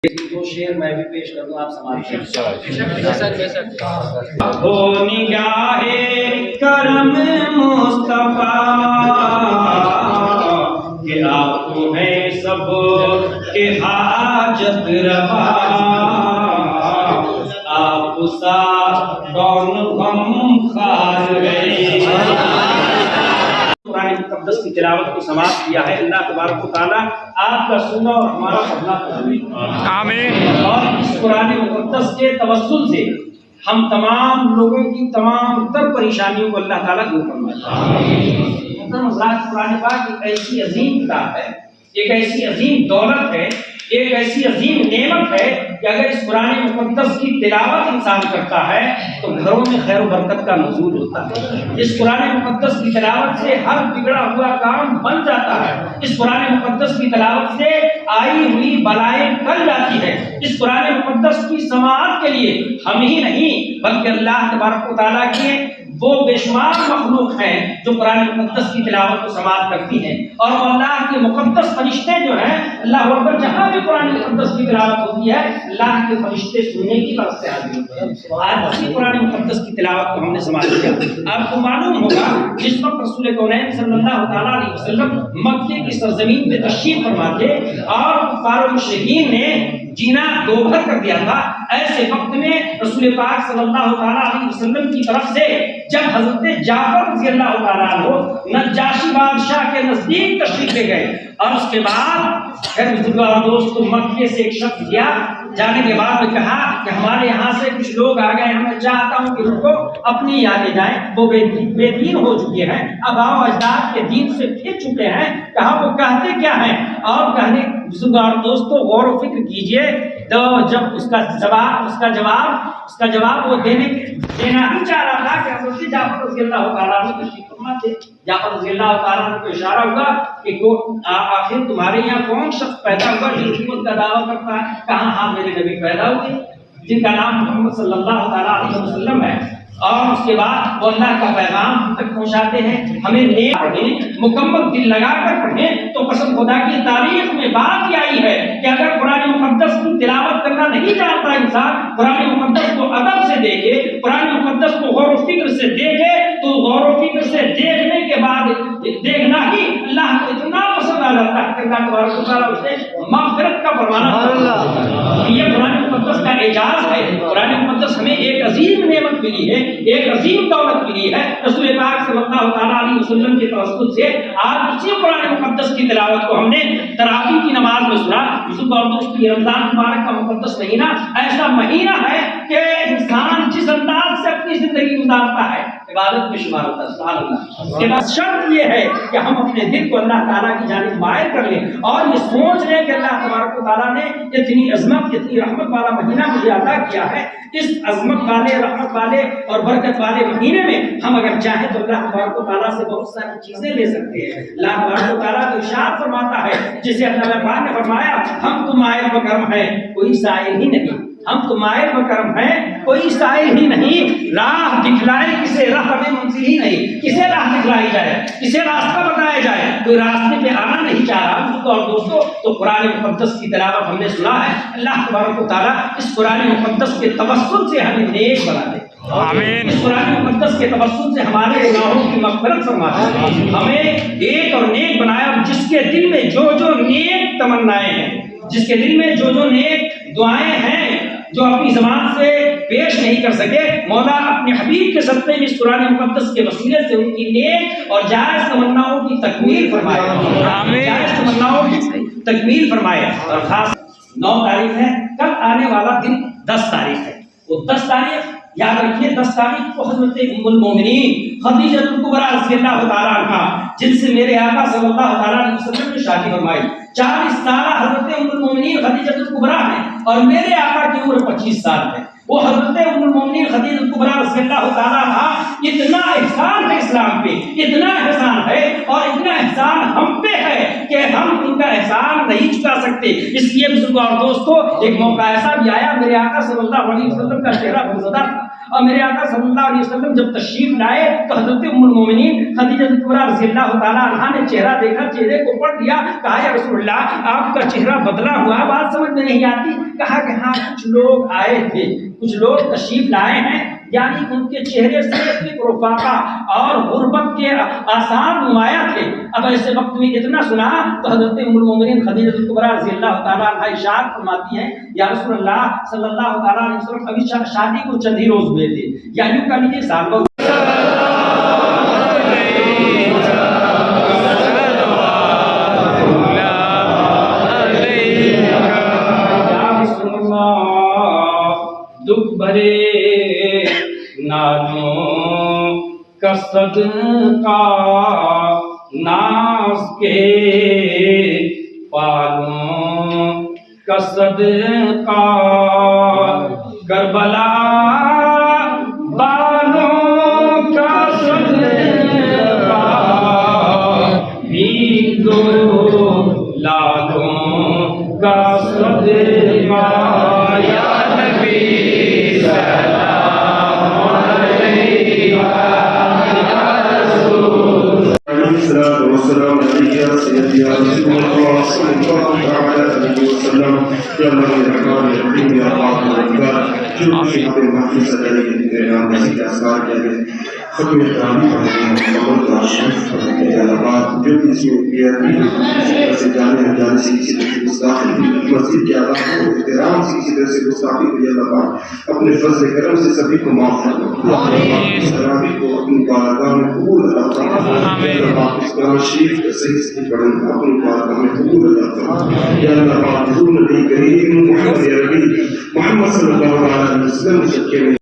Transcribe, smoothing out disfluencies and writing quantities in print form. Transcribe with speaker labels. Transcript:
Speaker 1: دو شعر میں بھی پیش کر دوں، آپ سماعت
Speaker 2: ہو نگاہ کرم مصطفیٰ کہ آپ ہیں سب کے حاجت روا، آپ سا کون غم خار گئے۔ قرآن مقدس کی تلاوت کو سماعت کیا ہے، اللہ تبارک و تعالیٰ آپ کا سننا اور ہمارا پڑھنا قبول آمین۔ اور اس قرآن مقدس کے توسل سے ہم تمام لوگوں کی تمام تر پریشانیوں کو اللہ تعالیٰ دور فرمائے۔ محترم حضرات، قرآن پاک ایک ایسی عظیم کتاب ہے، ایک ایسی عظیم دولت ہے، ایک ایسی عظیم نعمت ہے کہ اگر اس قرآن مقدس کی تلاوت انسان کرتا ہے تو گھروں میں خیر و برکت کا نزول ہوتا ہے۔ اس قرآن مقدس کی تلاوت سے ہر بگڑا ہوا کام بن جاتا ہے۔ اس قرآن مقدس کی تلاوت سے آئی ہوئی بلائیں ٹل جاتی ہے۔ اس قرآن مقدس کی سماعت کے لیے ہم ہی نہیں بلکہ اللہ تبارک و تعالیٰ کے وہ بے شمار مخلوق ہیں جو قرآن مقدس کی تلاوت کو سماعت کرتی ہیں، اور اللہ کے مقدس فرشتے جو ہیں، اللہ اکبر، جہاں بھی قرآن مقدس کی تلاوت ہوتی ہے اللہ کے فرشتے سننے کی طرف سے حاضر ہوتے ہیں۔ آج اسی قرآن مقدس کی تلاوت کو ہم نے سماعت کیا۔ آپ کو معلوم ہوگا جس وقت رسول کونین صلی اللہ تعالیٰ علیہ وسلم مکے کی سرزمین پہ تشریف فرما تھے اور کفار و مشرکین نے جینا دوبھر کر دیا تھا، ایسے وقت میں رسول پاک صلی اللہ تعالیٰ علیہ وسلم کی طرف سے جب حضرت جعفر رضی اللہ تعالیٰ عنہ نجاشی بادشاہ کے نزدیک تشریف لے گئے، اور اس کے بعد پھر بزرگوں دوستوں مکے سے ایک شخص گیا، جانے کے بعد میں کہا کہ ہمارے یہاں سے کچھ لوگ آ گئے ہیں، میں چاہتا ہوں کہ ان کو اپنی یادیں جائیں، وہ بے دین ہو چکے ہیں، اب آباء و اجداد کے دین سے پھر چکے ہیں۔ کہا وہ کہتے کیا ہیں؟ اور کہنے بزرگوں دوستوں غور و فکر کیجئے، تو جب اس کا جواب وہ دینا ہی چاہ رہا تھا کہ حضرت جعفر رضی اللہ تعالیٰ عنہ تشریف فرما تھے۔ جعفر رضی اللہ تعالیٰ عنہ کو اشارہ ہوا کہ آخر تمہارے یہاں کون شخص پیدا ہوا جو حکومت کا دعویٰ کرتا ہے؟ کہاں ہاں میرے نبی پیدا ہوئے جن کا نام محمد صلی اللہ تعالیٰ علیہ وسلم ہے، اور اس کے بعد وہ اللہ کا پیغام ہم تک پہنچاتے ہیں۔ ہمیں نیک پڑھیں، مکمل دل لگا کر پڑھیں تو قسم خدا کی تاریخ میں بات یہ آئی ہے کہ اگر قرآن مقدس کی تلاوت کرنا نہیں جانتا انسان، قرآن مقدس کو ادب سے دیکھے، قرآن مقدس کو غور و فکر سے دیکھے، تو غور و فکر سے دیکھنے کے بعد دیکھنا ہی اللہ کو اتنا پسند آ جاتا ہے کہ اللہ تبارک و تعالیٰ اسے مغفرت کا فرمانا۔ یہ قرآن مقدس کا اعجاز ہے۔ قرآن مقدس ہمیں ایک عظیم نعمت ملی ہے، ایک عظیم دولت ملی ہے۔ رسول پاک صلی اللہ تعالیٰ علیہ وسلم کے توسط سے آج اسی قرآن مقدس کی تلاوت کو ہم نے تراویح کی نماز میں سنا۔ یوسف اور دوست یہ رمضان مبارک کا مقدس مہینہ ایسا مہینہ ہے کہ انسان جس انداز سے اپنی زندگی گزارتا ہے عبادت میں شمار ہوتا ہے۔ سبحان اللہ۔ اس کے بعد شرط یہ ہے کہ ہم اپنے دل کو اللہ تعالیٰ کی جانب مائل کر لیں اور یہ سوچ لیں کہ اللہ تبارک و تعالیٰ نے اتنی عظمت، اتنی رحمت والا مہینہ مجھے عطا کیا ہے۔ اس عظمت والے، رحمت والے اور برکت والے مہینے میں ہم اگر چاہیں تو اللہ تبارک و تعالیٰ سے بہت ساری چیزیں لے سکتے ہیں۔ اللہ تبارک و تعالیٰ تو ارشاد فرماتا ہے، جسے اللہ پاک نے فرمایا ہم تو مائل بکرم ہیں کوئی سائل ہی نہیں، ہم تو مائل بکرم ہیں کوئی سائل ہی نہیں، راہ دکھلائے کسے راہ ہمیں منزل ہی نہیں، کسے راہ دکھلائی جائے، کسے راستہ بتایا جائے، کوئی راستے پہ آنا نہیں چاہ رہا۔ اور دوستو تو قرآن مقدس کی تلاوت ہم نے سنا ہے، اللہ تبارک و تعالیٰ اس قرآن مقدس کے توسل سے ہمیں نیک بنا دے، آمین۔ اس قرآن مقدس کے توسل سے ہمارے گناہوں کی مغفرت فرما دے، ہمیں ایک اور نیک بنایا، جس کے دل میں جو نیک تمنائیں ہیں، جس کے دل میں جو نیک دعائیں ہیں جو اپنی زبان سے پیش نہیں کر سکے، مولا اپنے حبیب کے صدقے میں اس قرآن مقدس کے وسیلے سے ان کی نیک اور جائز تمناؤں کی تکمیل فرمائے، آمین، جائز تمناؤں کی تکمیل فرمائے۔ اور خاص 9 تاریخ ہے، کل آنے والا دن 10 تاریخ ہے، وہ 10 تاریخ یاد رکھیے، 10 تاریخ کو حضرت ام المومنین خدیجہ الکبریٰ رضی اللہ تعالیٰ عنہا، جن سے میرے آقا صلی اللہ تعالیٰ علیہ وسلم نے شادی فرمائی، 40 سالہ حضرت ام المومنین خدیجہ الکبریٰ ہیں اور میرے آقا کی عمر 25 سال ہے۔ وہ حضرت ام المومنین خدیجہ کبریٰ رضی اللہ تعالیٰ عنہا، اتنا احسان ہے اسلام پہ، اتنا احسان ہے اور اتنا احسان ہم پہ ہے کہ ہم ان کا احسان نہیں چکا سکتے۔ اس لیے بزرگوں اور دوستو، ایک موقع ایسا بھی آیا، میرے آقا صلی اللہ علیہ وسلم کا چہرہ غمزدہ تھا، اور میرے آقا صلی اللہ علیہ وسلم جب تشریف لائے تو حضرت ام المومنین خدیجہ کبریٰ رضی اللہ تعالیٰ عنہا نے چہرہ دیکھا، چہرے کو پڑھ لیا، کہا یا رسول اللہ آپ کا چہرہ بدلا ہوا، بات سمجھ میں نہیں آتی؟ کہا کہ ہاں کچھ لوگ آئے تھے، کچھ لوگ تشریف لائے ہیں، یعنی ان کے چہرے سے فکر و فاقہ اور غربت کے آثار نمایاں تھے۔ اب ایسے وقت میں اتنا سنا تو حضرت ام المومنین خدیجہ کبریٰ رضی اللہ تعالیٰ عنہا ارشاد فرماتی ہیں، یا رسول اللہ صلی اللہ تعالیٰ علیہ وسلم ابھی شادی کو چند ہی روز ہوئے تھے، یا یوں کہہ لیجیے سال بھر۔ دکھ بھرے نالوں کا صدقہ ناز کے پالوں کا صدقہ کربلا بالوں کا صدقہ ہندو لالوں کا صدقہ یا
Speaker 3: والسلام عليك يا سيدي يا رسول الله صلى الله عليه وسلم يا من الرحمن الرحيم يا رب العالمين جو بھی ہمیں محفوظ علیہ یا مسیح اسرار کے ختم تعلیم محمد کا شریف یا اللہ جو بھی اس میں یہ سے جانے جانے سے کسی طرح سے مستقبل مسجد کے اعلیٰ کو احترام سے کسی طرح سے مستقبل یا اللہ اپنے فضل کرم سے سبھی کو معاف کرنا، اس تراویح کو اپنی بارگاہ میں قبول عطا فرما، اس قرآن شریف کا صحیح صحیح پڑھنا اپنی بارگاہ میں قبول عطا فرما، یا اللہ حضور نبی کریم محمد عربی محمد صلی اللہ علیہ وسلم